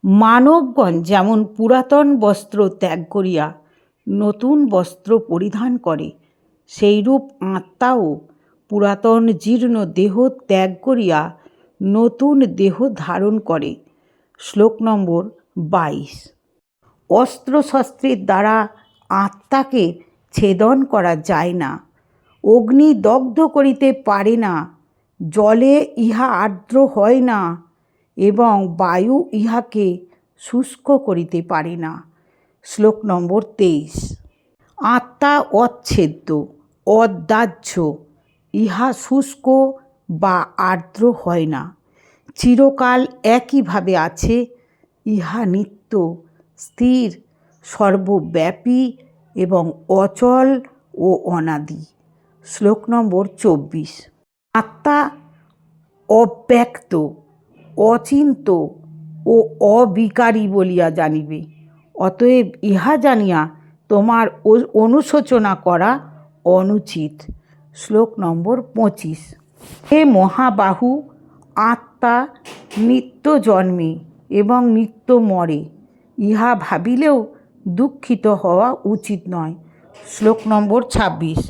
মানবগণ যেমন পুরাতন বস্ত্র ত্যাগ করিয়া নতুন বস্ত্র পরিধান করে, সেইরূপ আত্মাও পুরাতন জীর্ণ দেহ ত্যাগ করিয়া নতুন দেহ ধারণ করে। শ্লোক নম্বর 22। অস্ত্রশস্ত্রের দ্বারা আত্মাকে ছেদন করা যায় না। অগ্নি দগ্ধ করিতে পারে না, জলে ইহা আর্দ্র হয় না এবং বায়ু ইহাকে শুষ্ক করিতে পারে না। শ্লোক নম্বর 23। আত্মা অচ্ছেদ্য, অদাহ্য, ইহা শুষ্ক বা আর্দ্র হয় না, চিরকাল একইভাবে আছে। ইহা নিত্য, স্থির, সর্বব্যাপী এবং অচল ও অনাদি। শ্লোক নম্বর 24। আত্মা অব্যক্ত, অচিন্ত ও অবিকারী বলিয়া জানিবে। অতএব ইহা জানিয়া তোমার অনুশোচনা করা অনুচিত। শ্লোক নম্বর 25। হে মহাবাহু, আত্মা নিত্য জন্মে এবং নিত্য মরে, ইহা ভাবিলেও দুঃখিত হওয়া উচিত নয়। শ্লোক নম্বর 26।